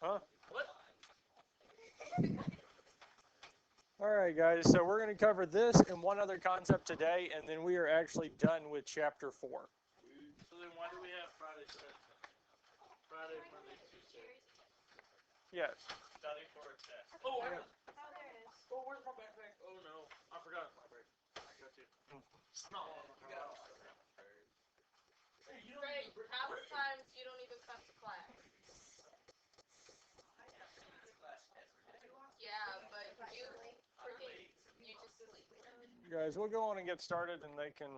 Huh? All right, guys, so we're going to cover this and one other concept today, and then we are actually done with Chapter 4. So then why do we have Friday, Monday, Tuesday? Yes. Study for a test. Oh, there is. Oh, where's my backpack? Oh, no. I forgot my backpack. I got you. No, you got it. Hey, you don't Right, half the times you don't even come to class. Yeah, but you just sleep. Guys, we'll go on and get started, and they can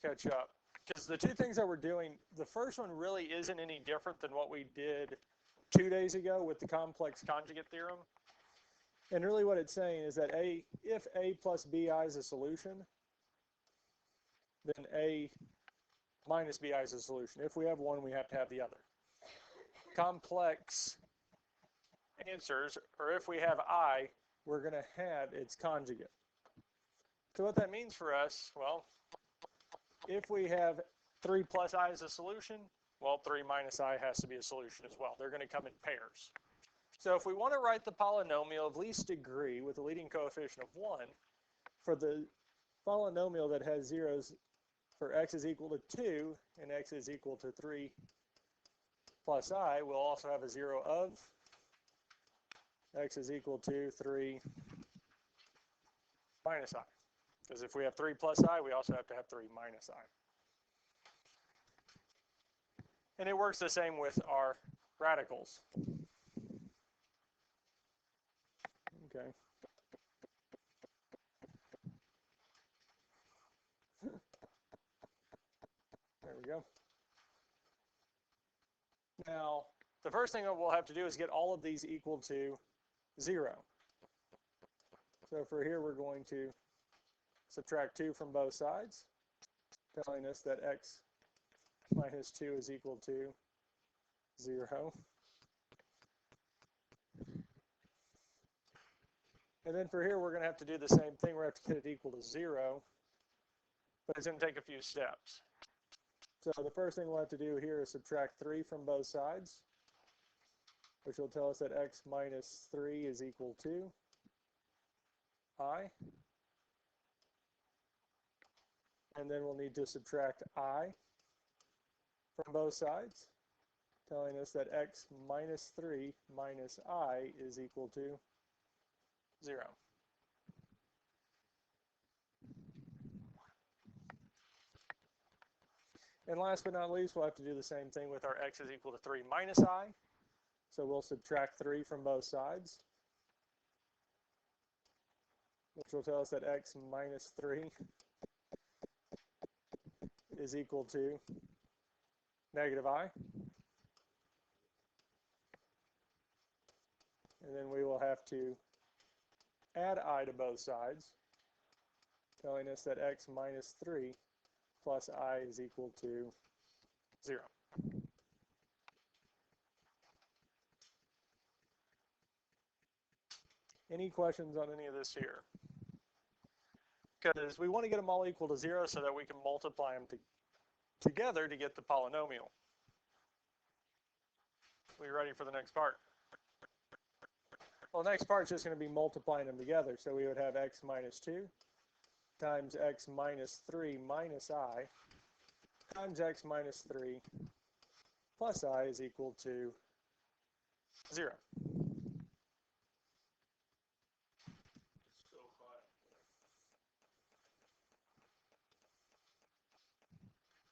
catch up. Because the two things that we're doing, the first one really isn't any different than what we did 2 days ago with the complex conjugate theorem. And really what it's saying is that if A plus BI is a solution, then A minus BI is a solution. If we have one, we have to have the other. Complex answers, or if we have I, we're going to have its conjugate. So what that means for us, well, if we have 3 plus I as a solution, well, 3 minus I has to be a solution as well. They're going to come in pairs. So if we want to write the polynomial of least degree with a leading coefficient of 1, for the polynomial that has zeros for x is equal to 2 and x is equal to 3 plus I, we'll also have a 0 of x is equal to 3 minus I. Because if we have 3 plus I, we also have to have 3 minus I. And it works the same with our radicals. Okay. There we go. Now, the first thing that we'll have to do is get all of these equal to 0. So for here, we're going to subtract 2 from both sides, telling us that x minus 2 is equal to 0. And then for here, we're going to have to do the same thing. We're going to have to get it equal to 0, but it's going to take a few steps. So the first thing we'll have to do here is subtract 3 from both sides, which will tell us that x minus 3 is equal to I. And then we'll need to subtract I from both sides, telling us that x minus 3 minus I is equal to 0. And last but not least, we'll have to do the same thing with our x is equal to 3 minus I. So we'll subtract 3 from both sides, which will tell us that x minus 3 is equal to negative I. And then we will have to add I to both sides, telling us that x minus 3 plus I is equal to 0. Any questions on any of this here? Because we want to get them all equal to 0 so that we can multiply them together to get the polynomial. We ready for the next part? Well, the next part is just going to be multiplying them together. So we would have x minus 2 times x minus 3 minus I times x minus 3 plus I is equal to 0.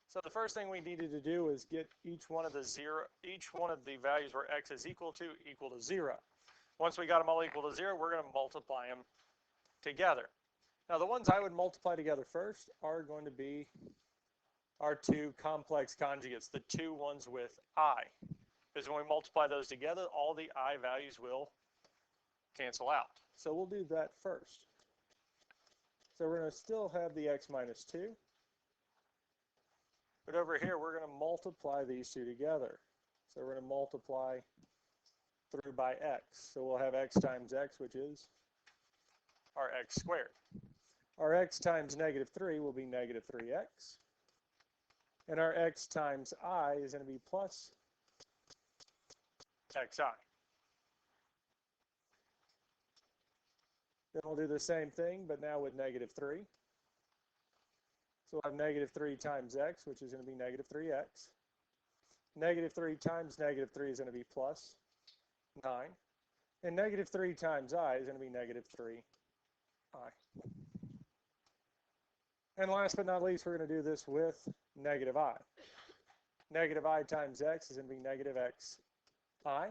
So the first thing we needed to do is get each one of the values where x is equal to 0. Once we got them all equal to 0, we're going to multiply them together. Now the ones I would multiply together first are going to be our 2 complex conjugates, the 2 ones with I. Because when we multiply those together, all the I values will cancel out. So we'll do that first. So we're going to still have the x minus 2. But over here, we're going to multiply these two together. So we're going to multiply through by x. So we'll have x times x, which is our x squared. Our x times negative 3 will be negative 3x. And our x times I is going to be plus xi. Then we'll do the same thing, but now with negative 3. So we'll have negative 3 times x, which is going to be negative 3x. Negative 3 times negative 3 is going to be plus 9. And negative 3 times I is going to be negative 3i. And last but not least, we're going to do this with negative I. Negative I times x is going to be negative xi.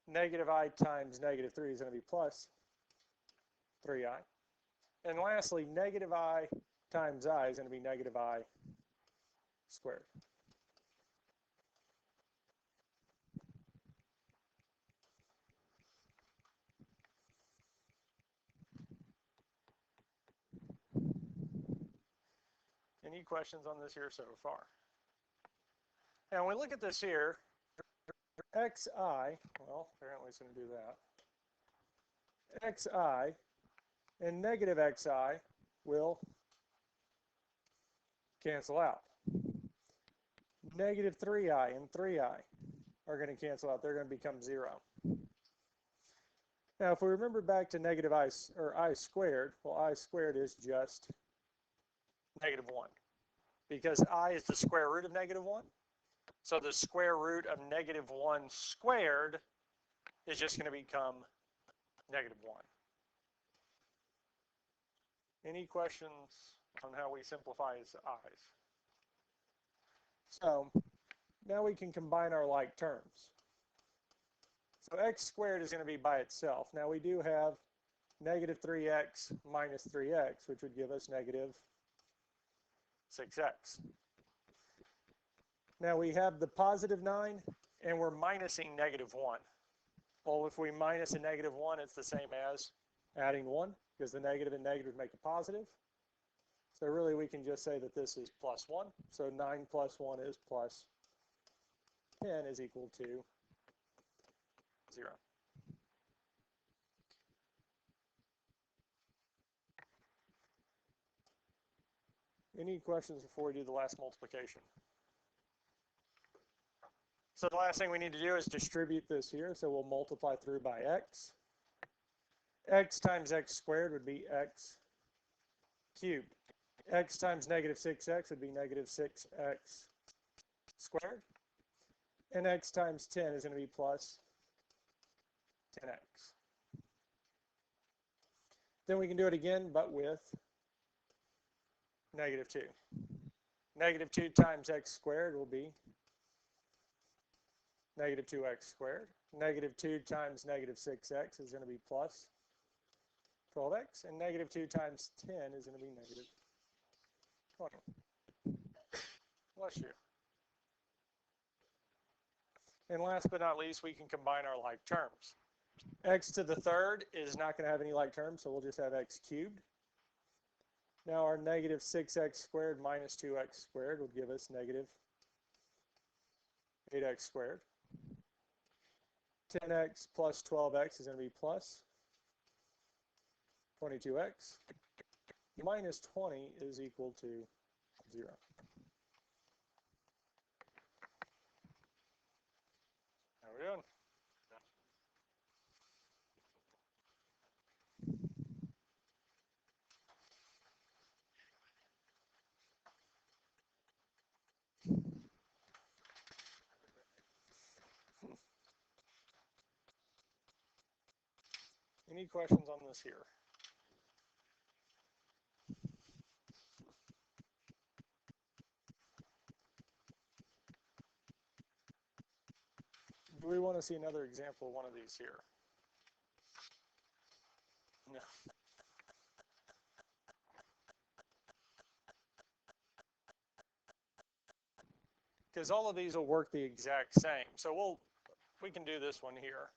Negative I times negative 3 is going to be plus 3i. And lastly, negative I times I is going to be negative I squared. Any questions on this here so far? And when we look at this here, xi, well, apparently it's going to do that. Xi and negative xi will cancel out. Negative 3i and 3i are going to cancel out. They're going to become 0. Now, if we remember back to negative I, or I squared, well, I squared is just negative 1. Because I is the square root of negative 1. So the square root of negative 1 squared is just going to become negative 1. Any questions on how we simplify as i's? So now we can combine our like terms. So x squared is going to be by itself. Now we do have negative 3x minus 3x, which would give us negative 6x. Now we have the positive 9, and we're minusing negative 1. Well, if we minus a negative 1, it's the same as adding 1, because the negative and negative make a positive. So really we can just say that this is plus 1. So 9 plus 1 is plus 10 is equal to 0. Any questions before we do the last multiplication? So the last thing we need to do is distribute this here. So we'll multiply through by x. X times x squared would be x cubed. X times negative 6x would be negative 6x squared. And x times 10 is going to be plus 10x. Then we can do it again, but with negative 2. Negative 2 times x squared will be negative 2x squared. Negative 2 times negative 6x is going to be plus 12x. And negative 2 times 10 is going to be negative 20. Bless you. And last but not least, we can combine our like terms. X to the third is not going to have any like terms, so we'll just have x cubed. Now our negative 6x squared minus 2x squared would give us negative 8x squared. 10x plus 12x is going to be plus 22x. Minus 20 is equal to 0. How are we doing? Any questions on this here? Do we want to see another example of one of these here? No. Because all of these will work the exact same. So we can do this one here.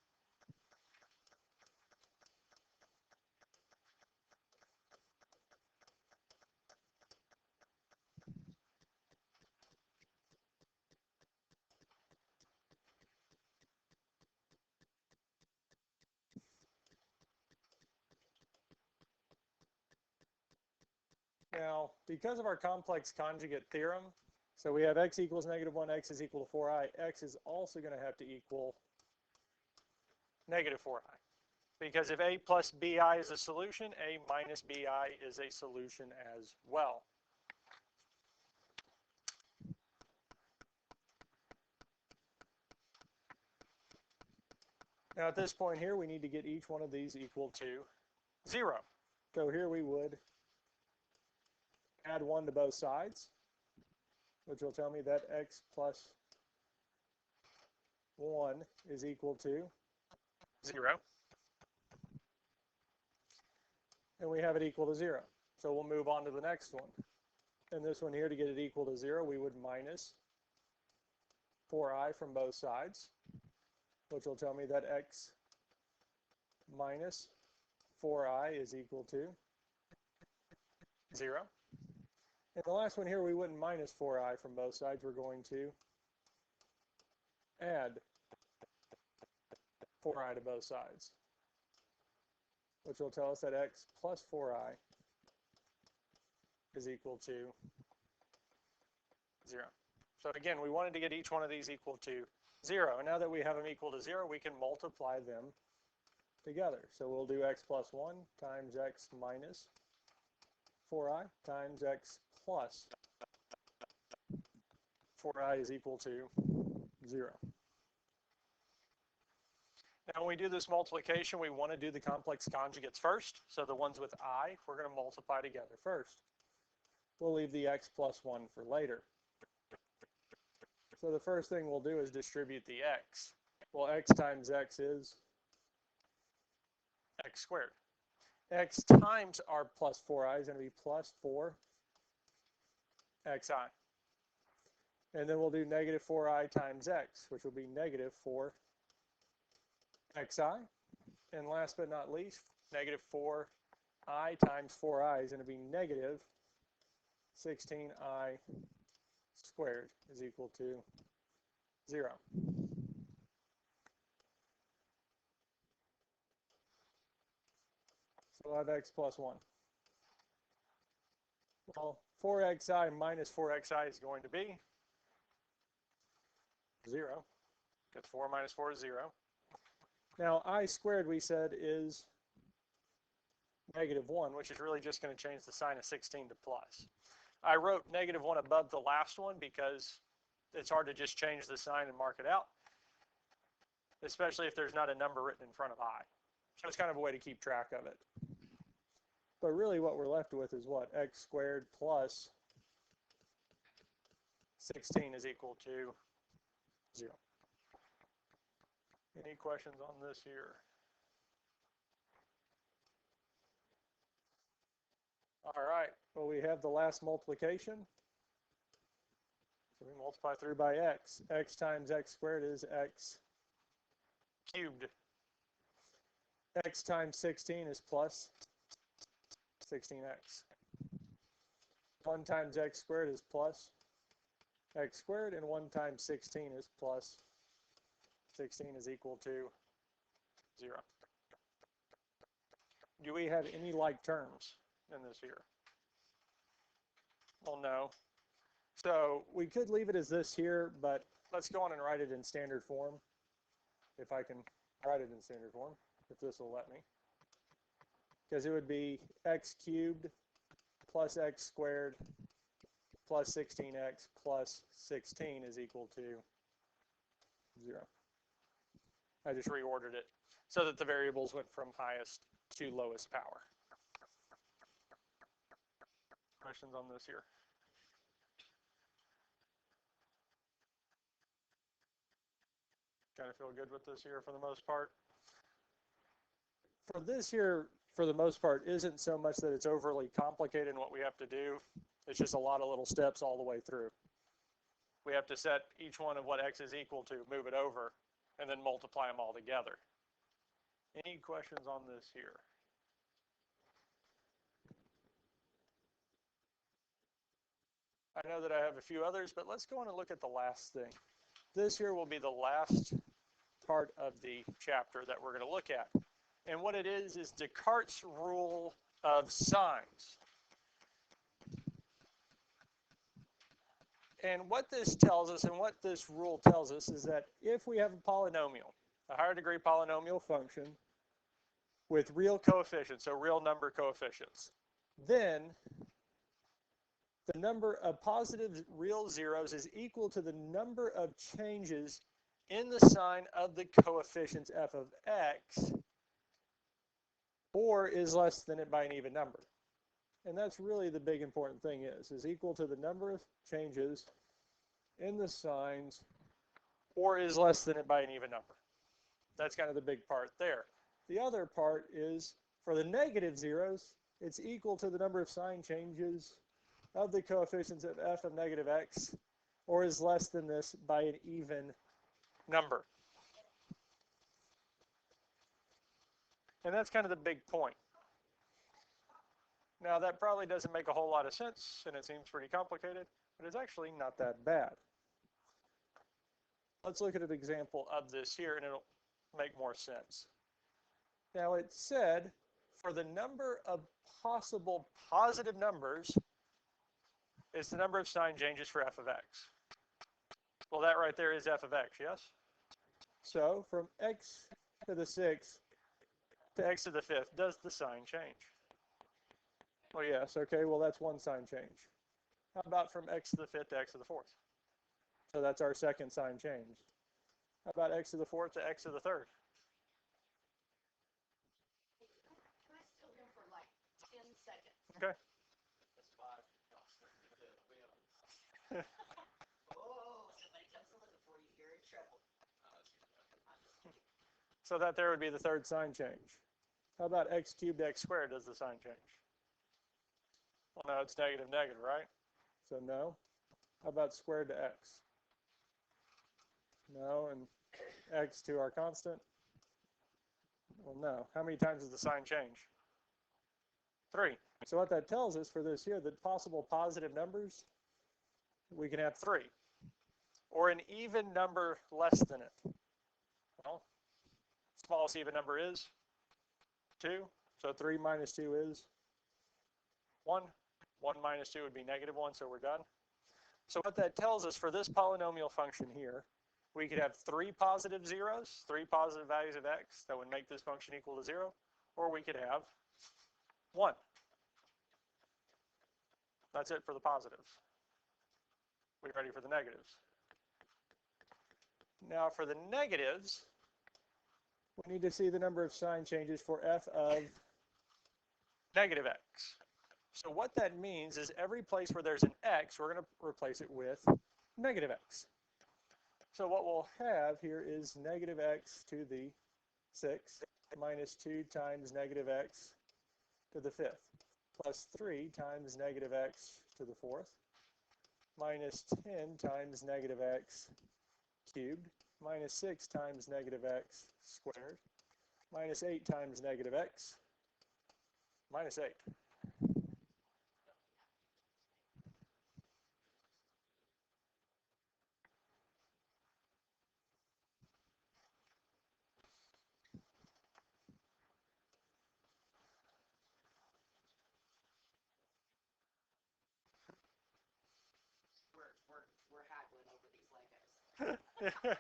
Now, because of our complex conjugate theorem, so we have x equals negative 1, x is equal to 4i, x is also going to have to equal negative 4i. Because if a plus bi is a solution, a minus bi is a solution as well. Now at this point here, we need to get each one of these equal to 0. So here we would add 1 to both sides, which will tell me that x plus 1 is equal to 0. And we have it equal to 0. So we'll move on to the next one. And this one here, to get it equal to 0, we would minus 4i from both sides, which will tell me that x minus 4i is equal to 0. And the last one here, we wouldn't minus 4i from both sides. We're going to add 4i to both sides, which will tell us that x plus 4i is equal to 0. So again, we wanted to get each one of these equal to 0. And now that we have them equal to 0, we can multiply them together. So we'll do x plus 1 times x minus 4i times x plus 4i is equal to 0. Now when we do this multiplication, we want to do the complex conjugates first. So the ones with I, we're going to multiply together first. We'll leave the x plus 1 for later. So the first thing we'll do is distribute the x. Well, x times x is x squared. X times our plus 4i is going to be plus 4xi. And then we'll do negative 4i times x, which will be negative 4xi. And last but not least, negative 4i times 4i is going to be negative 16i squared is equal to 0. So we'll have x plus 1. Well, 4xi minus 4xi is going to be 0, because 4 minus 4 is 0. Now, I squared, we said, is negative 1, which is really just going to change the sign of 16 to plus. I wrote negative 1 above the last one because it's hard to just change the sign and mark it out, especially if there's not a number written in front of I. So it's kind of a way to keep track of it. But really what we're left with is what? X squared plus 16 is equal to 0. Any questions on this here? All right, well, we have the last multiplication. So we multiply through by x. X times x squared is x cubed. X times 16 is plus 16x. 1 times x squared is plus x squared, and 1 times 16 is plus 16 is equal to 0. Do we have any like terms in this here? Well, no. So we could leave it as this here, but let's go on and write it in standard form. If I can write it in standard form, if this will let me. Because it would be x cubed plus x squared plus 16x plus 16 is equal to 0. I just reordered it so that the variables went from highest to lowest power. Questions on this here? Kind of feel good with this here for the most part. For this here, for the most part, isn't so much that it's overly complicated in what we have to do. It's just a lot of little steps all the way through. We have to set each one of what x is equal to, move it over, and then multiply them all together. Any questions on this here? I know that I have a few others, but let's go on and look at the last thing. This here will be the last part of the chapter that we're going to look at. And what it is Descartes' rule of signs. And what this tells us, and what this rule tells us, is that if we have a polynomial, a higher degree polynomial function, with real coefficients, so real number coefficients, then the number of positive real zeros is equal to the number of changes in the sign of the coefficients f of x, or is less than it by an even number. And that's really the big important thing is equal to the number of changes in the signs, or is less than it by an even number. That's kind of the big part there. The other part is for the negative zeros, it's equal to the number of sign changes of the coefficients of f of negative x, or is less than this by an even number. And that's kind of the big point. Now that probably doesn't make a whole lot of sense, and it seems pretty complicated, but it's actually not that bad. Let's look at an example of this here, and it'll make more sense. Now it said for the number of possible positive numbers, it's the number of sign changes for f of x. Well, that right there is f of x, yes? So from x to the 6th to x to the 5th, does the sign change? Well, yes. Okay, well, that's one sign change. How about from x to the 5th to x to the 4th? So that's our second sign change. How about x to the 4th to x to the 3rd? Can I still go for like 10 seconds? Okay. That's 5. Oh, somebody comes to look for you, you're in trouble. So that there would be the third sign change. How about x cubed x squared? Does the sign change? Well, no, it's negative, negative, right? So no. How about squared to x? No, and x to our constant? Well, no. How many times does the sign change? 3. So what that tells us for this here, the possible positive numbers, we can have 3. Or an even number less than it. Well, smallest even number is 2. So 3 minus 2 is 1. 1 minus 2 would be negative 1, so we're done. So what that tells us for this polynomial function here, we could have 3 positive zeros, 3 positive values of x that would make this function equal to 0, or we could have 1. That's it for the positives. We're ready for the negatives. Now for the negatives, we need to see the number of sign changes for f of negative x. So what that means is every place where there's an x, we're going to replace it with negative x. So what we'll have here is negative x to the 6th minus 2 times negative x to the 5th plus 3 times negative x to the 4th minus 10 times negative x cubed minus 6 times negative x squared minus 8 times negative x minus 8. We're haggling over these Legos.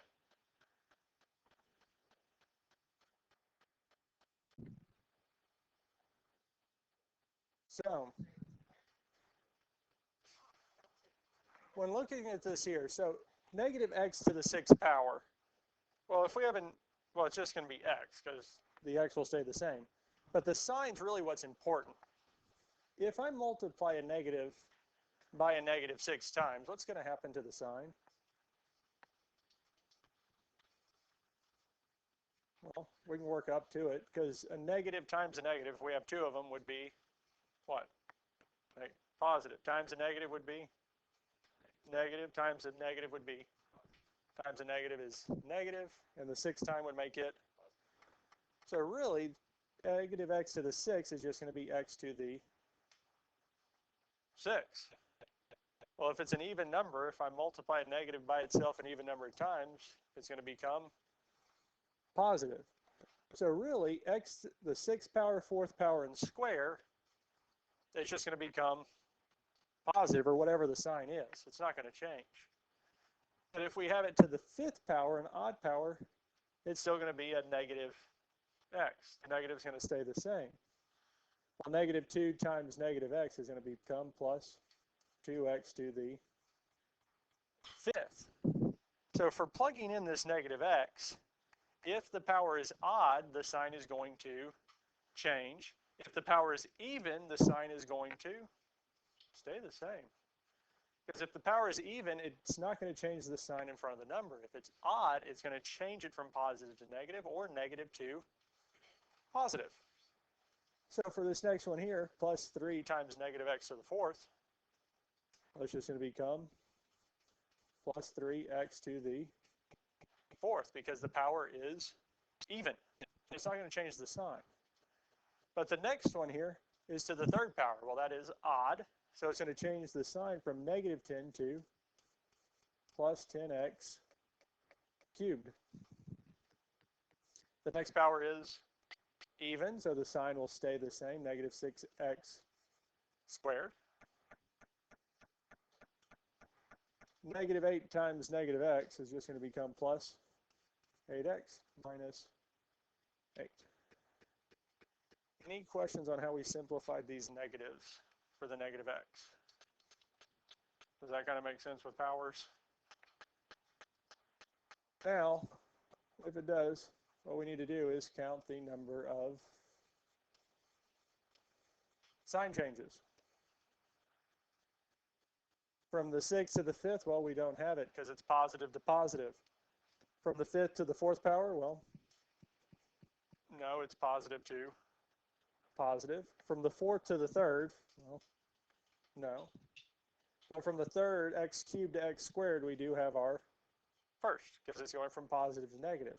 So when looking at this here, so negative x to the 6th power, well, if we haven't, well, it's just going to be x because the x will stay the same. But the sign's really what's important. If I multiply a negative by a negative 6 times, what's going to happen to the sign? Well, we can work up to it because a negative times a negative, if we have 2 of them, would be what? Positive. Times a negative would be negative, times a negative would be times a negative is negative, and the 6th time would make it. So really, negative x to the 6 is just going to be x to the 6. Well, if it's an even number, if I multiply a negative by itself an even number of times, it's going to become positive. So really, x, the 6th power, 4th power, and square, it's just going to become positive, or whatever the sign is. It's not going to change. But if we have it to the 5th power, an odd power, it's still going to be a negative x. The negative is going to stay the same. Well, negative 2 times negative x is going to become plus 2x to the fifth. So for plugging in this negative x, if the power is odd, the sign is going to change. If the power is even, the sign is going to stay the same. Because if the power is even, it's not going to change the sign in front of the number. If it's odd, it's going to change it from positive to negative or negative to positive. So for this next one here, plus 3 times negative x to the fourth, well, it's just going to become plus 3x to the fourth because the power is even. It's not going to change the sign. But the next one here is to the third power. Well, that is odd. So it's going to change the sign from negative 10 to plus 10x cubed. The next power is even, so the sign will stay the same, negative 6x squared. Negative 8 times negative x is just going to become plus 8x minus 8. Any questions on how we simplified these negatives for the negative x? Does that kind of make sense with powers? Now, if it does, what we need to do is count the number of sign changes. From the 6th to the 5th, well, we don't have it because it's positive to positive. From the 5th to the 4th power, well, no, it's positive to positive. From the 4th to the 3rd, well, no. But from the 3rd, x cubed to x squared, we do have our first because it's going from positive to negative.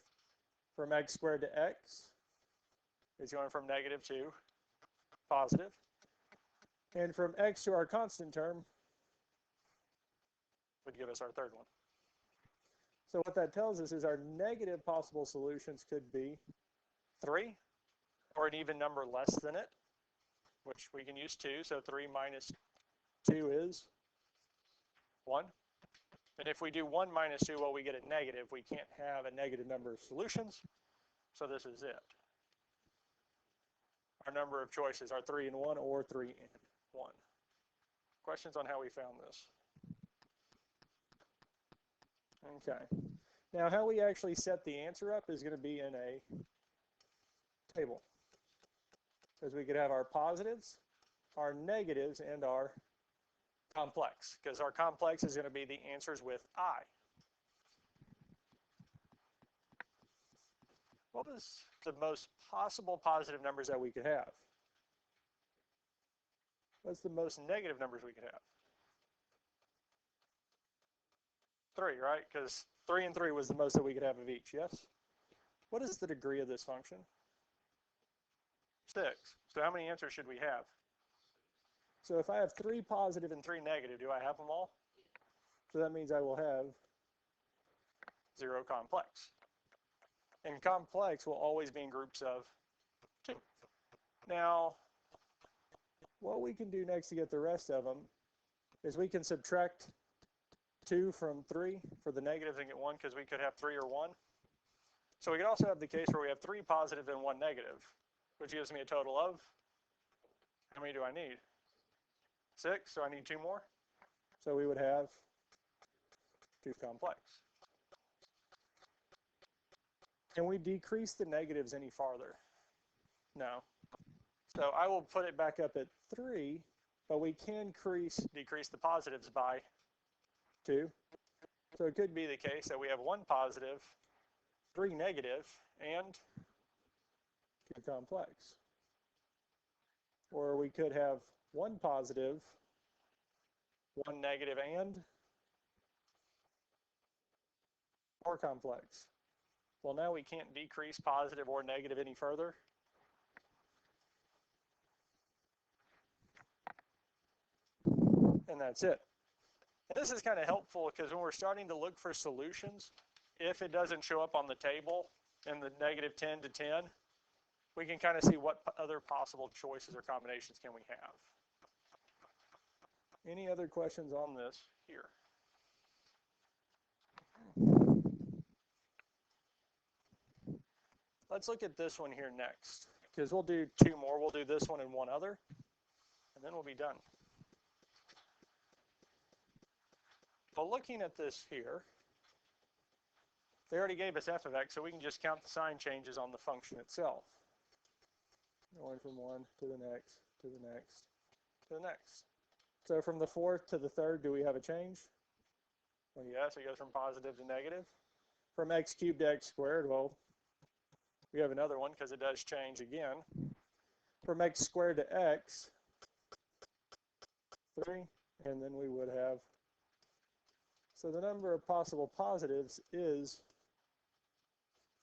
From x squared to x, it's going from negative to positive. And from x to our constant term would give us our third one. So what that tells us is our negative possible solutions could be 3, or an even number less than it, which we can use 2. So 3 minus 2 is 1. And if we do 1 minus 2, well, we get a negative. We can't have a negative number of solutions, so this is it. Our number of choices are 3 and 1 or 3 and 1. Questions on how we found this? Okay. Now, how we actually set the answer up is going to be in a table. Because we could have our positives, our negatives, and our complex. Because our complex is going to be the answers with I. What is the most possible positive numbers that we could have? What's the most negative numbers we could have? 3, right? Because 3 and 3 was the most that we could have of each, yes? What is the degree of this function? 6. So how many answers should we have? So if I have 3 positive and 3 negative, do I have them all? So that means I will have 0 complex. And complex will always be in groups of 2. Now, what we can do next to get the rest of them is we can subtract 2 from 3 for the negatives and get 1 because we could have 3 or 1. So we could also have the case where we have 3 positive and 1 negative, which gives me a total of, how many do I need? 6, so I need 2 more. So we would have 2 complex. Can we decrease the negatives any farther? No. So I will put it back up at 3, but we can decrease the positives by 2. So it could be the case that we have 1 positive, 3 negative, and 2 complex. Or we could have 1 positive, 1 negative, and 4 complex. Well, now we can't decrease positive or negative any further. And that's it. And this is kind of helpful because when we're starting to look for solutions, if it doesn't show up on the table in the negative 10 to 10, we can kind of see what other possible choices or combinations can we have. Any other questions on this here? let's look at this one here next, because we'll do two more. We'll do this one and one other, and then we'll be done. But looking at this here, they already gave us f of x, so we can just count the sign changes on the function itself. Going from one to the next, to the next, to the next. So from the fourth to the third, do we have a change? Well, yes, it goes from positive to negative. From x cubed to x squared, well, we have another one because it does change again. From x squared to x, 3, and then we would have, so the number of possible positives is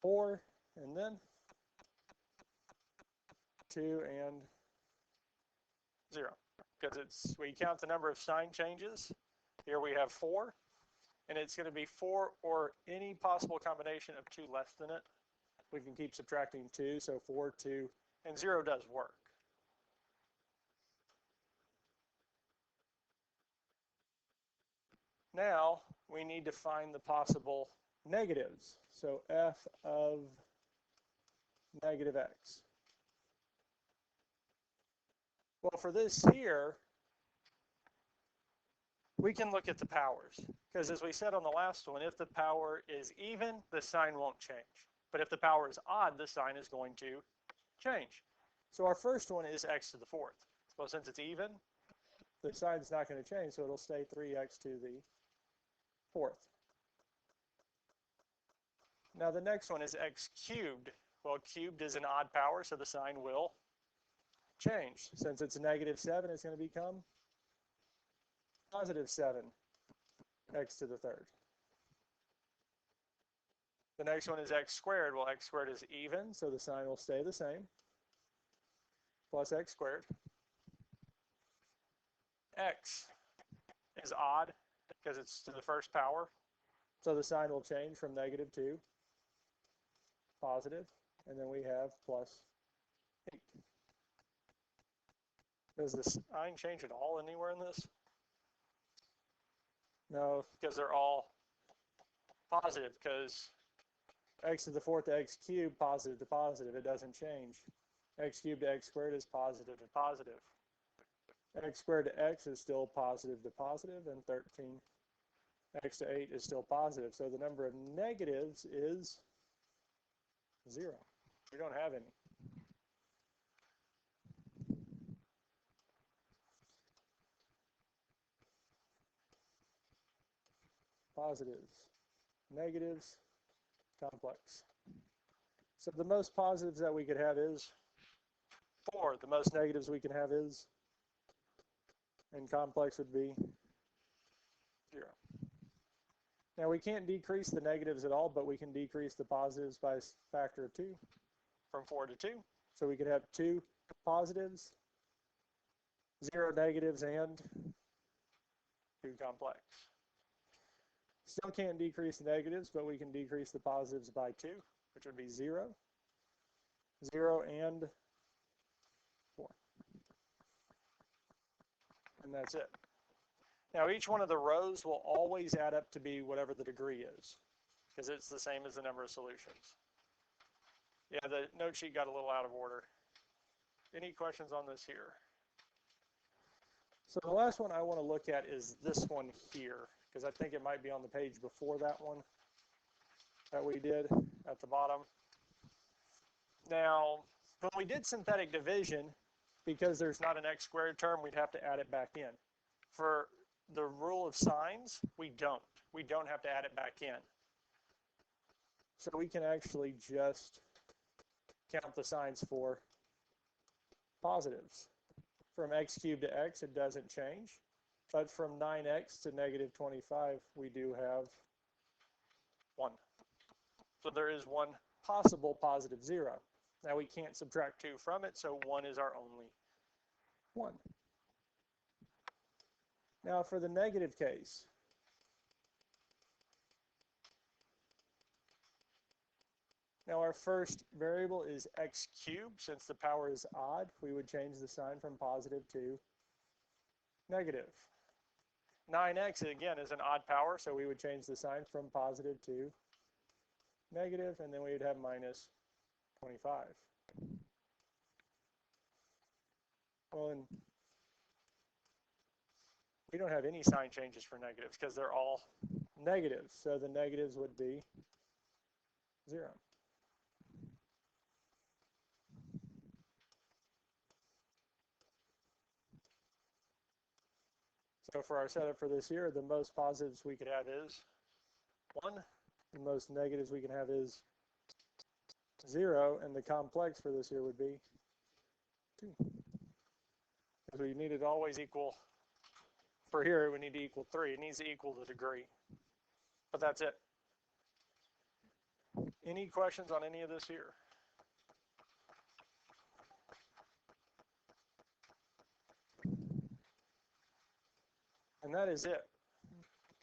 4, and then 2 and 0. Because we count the number of sign changes. Here we have 4, and it's going to be 4 or any possible combination of 2 less than it. We can keep subtracting 2, so 4, 2, and 0 does work. Now we need to find the possible negatives. So f of negative x. Well, for this here, we can look at the powers. Because as we said on the last one, if the power is even, the sign won't change. But if the power is odd, the sign is going to change. So our first one is x to the fourth. Well, since it's even, the sign's not going to change, so it'll stay 3x to the fourth. Now the next one is x cubed. Well, cubed is an odd power, so the sign will change. Since it's negative 7, it's going to become positive 7 x to the third. The next one is x squared. Well, x squared is even, so the sign will stay the same, plus x squared. X is odd because it's to the first power, so the sign will change from negative to positive, and then we have plus 8. Does the sign change at all anywhere in this? No, because they're all positive, because x to the fourth to x cubed, positive to positive, it doesn't change. X cubed to x squared is positive to positive. X squared to x is still positive to positive, and 13 x to 8 is still positive. So the number of negatives is 0. We don't have any. Positives, negatives, complex. So the most positives that we could have is 4. The most negatives we can have is, and complex would be 0. Now we can't decrease the negatives at all, but we can decrease the positives by a factor of 2, from 4 to 2. So we could have 2 positives, 0 negatives, and 2 complex. Still can't decrease the negatives, but we can decrease the positives by 2, which would be 0, 0, and 4. And that's it. Now each one of the rows will always add up to be whatever the degree is, because it's the same as the number of solutions. Yeah, the note sheet got a little out of order. Any questions on this here? So the last one I want to look at is this one here, because I think it might be on the page before that one that we did at the bottom. Now, when we did synthetic division, because there's not an x squared term, we'd have to add it back in. For the rule of signs, we don't. We don't have to add it back in. So we can actually just count the signs for positives. From x cubed to x, it doesn't change. But from 9x to negative 25, we do have 1. So there is one possible positive 0. Now we can't subtract 2 from it, so 1 is our only 1. Now for the negative case, now our first variable is x cubed. Since the power is odd, we would change the sign from positive to negative. 9x, again, is an odd power, so we would change the sign from positive to negative, and then we would have minus 25. Well, and we don't have any sign changes for negatives because they're all negatives. So the negatives would be 0. So for our setup for this year, the most positives we could have is 1. The most negatives we can have is 0. And the complex for this year would be 2. Because we need it to always equal, for here, we need to equal 3. It needs to equal the degree. But that's it. Any questions on any of this here? And that is it.